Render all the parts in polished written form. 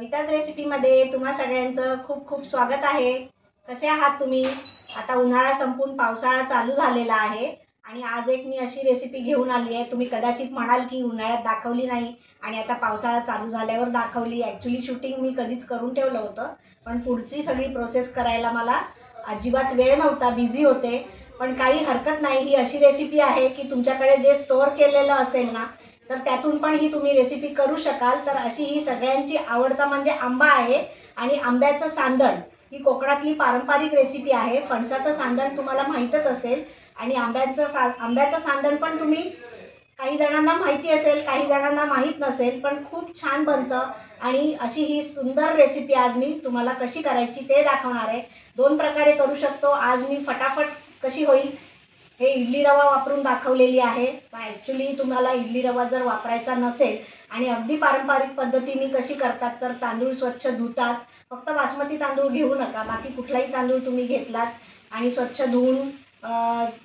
कविताज रेसिपीमध्ये तुम्हा सगळ्यांचं खूप खूप स्वागत आहे। कसे आहात तुम्ही? आता उन्हाळा संपून पावसाळा चालू झालेला आहे आणि आज एक मी अशी रेसिपी घेऊन आली आहे। तुम्ही कदाचित म्हणाल की उन्हाळ्यात दाखवली नाही आणि आता पावसाळा चालू झाल्यावर दाखवली। ॲक्च्युअली शूटिंग मी कधीच करून ठेवलं होतं, पण पुढची सगळी प्रोसेस करायला मला अजिबात वेळ नव्हता, बिझी होते। पण काही हरकत नाही, ही अशी रेसिपी आहे की तुमच्याकडे जे स्टोअर केलेलं असेल ना, तर त्यातून पण ही तुम्ही रेसिपी करू शकाल। तर अशी ही सगळ्यांची आवडता म्हणजे आंबा आहे आणि आंब्याचं सांदण ही कोकणातली पारंपरिक रेसिपी आहे। फणसाचं सांदण तुम्हाला माहीतच असेल आणि आंब्याचं सांदण पण तुम्ही काही जणांना माहिती असेल, काही जणांना माहीत नसेल, पण खूप छान बनतं। आणि अशी ही सुंदर रेसिपी आज मी तुम्हाला कशी करायची ते दाखवणार आहे। दोन प्रकारे करू शकतो। आज मी फटाफट कशी होईल हे इडली रवा वापरून दाखवलेली आहे। पण ॲक्च्युअली तुम्हाला इडली रवा जर वापरायचा नसेल आणि अगदी पारंपरिक पद्धतीने कशी करतात, तर तांदूळ स्वच्छ धुतात। फक्त बासमती तांदूळ घेऊ नका, बाकी कुठलाही तांदूळ तुम्ही घेतलात आणि स्वच्छ धुवून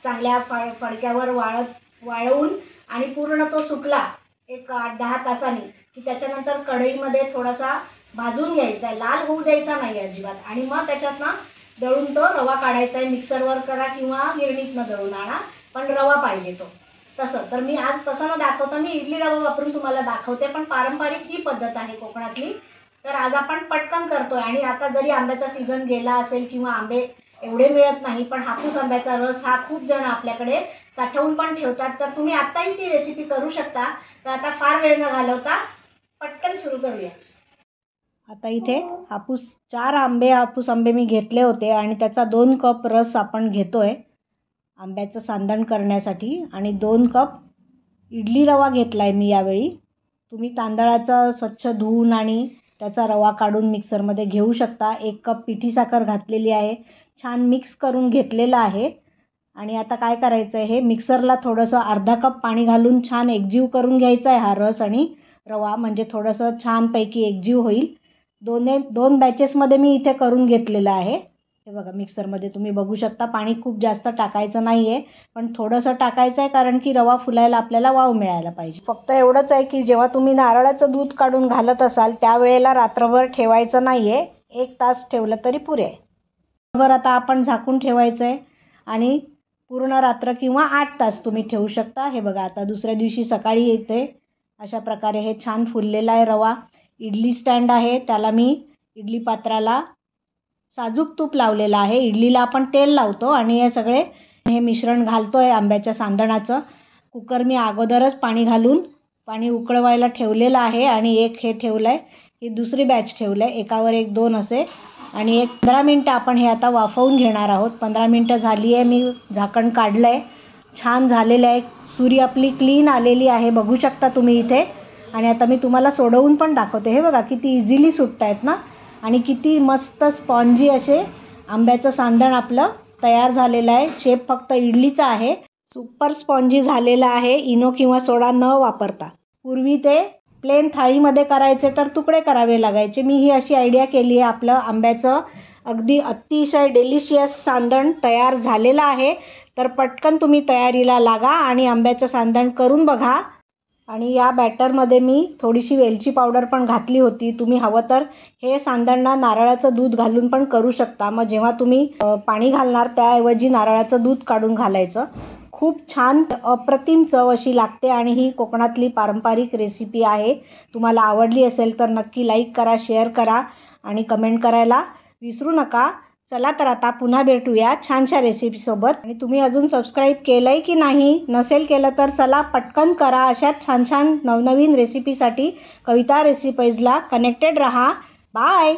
चांगल्या फडक्यावर वाळवून आणि पूर्ण तो सुकला एक 8-10 तासांनी की त्याच्यानंतर कढईमध्ये थोडासा भाजून घ्यायचा, लाल होऊ द्यायचा नाही अजिबात। आणि मग त्याच्यातनं दळून तो रवा काढायचा आहे। मिक्सरवर करा किंवा गिरणीतनं दळून आणा, पण रवा पाहिजे तो तसं। तर मी आज तसं न दाखवता मी इडली रवा वापरून तुम्हाला दाखवते, पण पारंपरिक ही पद्धत आहे कोकणातली। तर आज आपण पटकन करतोय आणि आता जरी आंब्याचा सीझन गेला असेल किंवा आंबे एवढे मिळत नाही, पण हापूस आंब्याचा रस हा खूप जण आपल्याकडे साठवून पण ठेवतात। तर तुम्ही आत्ताही ती रेसिपी करू शकता। तर आता फार वेळ न घालवता पटकन सुरू करूया। आता इथे हापूस आंबे मी घेतले होते आणि त्याचा 2 कप रस आपण घेतोय आंब्याचं सांदण करण्यासाठी आणि 2 कप इडली रवा घेतलाय मी यावेळी। तुम्ही तांदळाचा स्वच्छ धुवून आणि त्याचा रवा काढून मिक्सरमध्ये घेऊ शकता। 1 कप पिठी साखर घातलेली आहे, छान मिक्स करून घेतलेलं आहे। आणि आता काय करायचं आहे, हे मिक्सरला थोडंसं अर्धा कप पाणी घालून छान एकजीव करून घ्यायचा आहे हा रस आणि रवा, म्हणजे थोडंसं छानपैकी एकजीव होईल। दोन बॅचेसमध्ये मी इथे करून घेतलेलं आहे। हे बघा मिक्सरमध्ये तुम्ही बघू शकता, पाणी खूप जास्त टाकायचं नाही आहे, पण थोडंसं टाकायचं आहे, कारण की रवा फुलायला आपल्याला वाव मिळायला पाहिजे। फक्त एवढंच आहे की जेव्हा तुम्ही नारळाचं दूध काढून घालत असाल त्यावेळेला रात्रभर ठेवायचं नाही आहे, 1 तास ठेवलं तरी पुरे आहे। बरोबर, आता आपण झाकून ठेवायचं आहे आणि पूर्ण रात्र किंवा 8 तास तुम्ही ठेवू शकता। हे बघा आता दुसऱ्या दिवशी सकाळी येते अशा प्रकारे हे छान फुललेला आहे रवा। इडली स्टँड आहे, त्याला मी इडली पात्राला साजूक तूप लावलेलं आहे। इडलीला आपण तेल लावतो आणि हे मिश्रण घालतो आहे आंब्याच्या सांदणाचं। कुकर मी अगोदरच पाणी उकळवायला ठेवलेलं आहे आणि एक हे ठेवलं आहे, ही दुसरी बॅच ठेवलं आहे, एकावर एक 2 असे। आणि 15 मिनटं आपण हे आता वाफवून घेणार आहोत। 15 मिनटं झाली आहे, मी झाकण काढलं आहे, छान झालेलं आहे। सुरी आपली क्लीन आलेली आहे, बघू शकता तुम्ही इथे। आणि आता मी तुम्हाला सोडवून पण दाखवते। हे बघा किती इझिली सुटत आहेत ना, आणि किती मस्त स्पॉन्जी असे आंब्याचं सांदण आपलं तयार झालेलं आहे। शेप फक्त इडलीचा आहे, सुपर स्पॉन्जी झालेला आहे इनो किंवा सोडा न वापरता। पूर्वी ते प्लेन थाळीमध्ये करायचे तर तुकडे करावे लागायचे। मी ही अशी आयडिया केली आहे, आपलं आंब्याचं अगदी अतिशय डिलिशियस सांदण तयार झालेलं आहे। तर पटकन तुम्ही तयारीला लागा आणि आंब्याचं सांदण करून बघा। आणि या बॅटरमध्ये मी थोडीशी वेलची पावडर पण घातली होती। तुम्ही हवं तर हे सांदण नारळाचं दूध घालून पण करू शकता। मग जेव्हा तुम्ही पाणी घालणार त्याऐवजी नारळाचं दूध काढून घालायचं। खूप छान अप्रतिम चव अशी लागते आणि ही कोकणातली पारंपरिक रेसिपी आहे। तुम्हाला आवडली असेल तर नक्की लाईक करा, शेअर करा आणि कमेंट करायला विसरू नका। चला तर आता पुन्हा भेटूया छानशा रेसिपीसोबत। आणि तुम्ही अजून सबस्क्राईब केलं आहे की नाही, नसेल केलं तर चला पटकन करा। अशाच छान छान नवनवीन रेसिपीसाठी कविता रेसिपीजला कनेक्टेड रहा। बाय।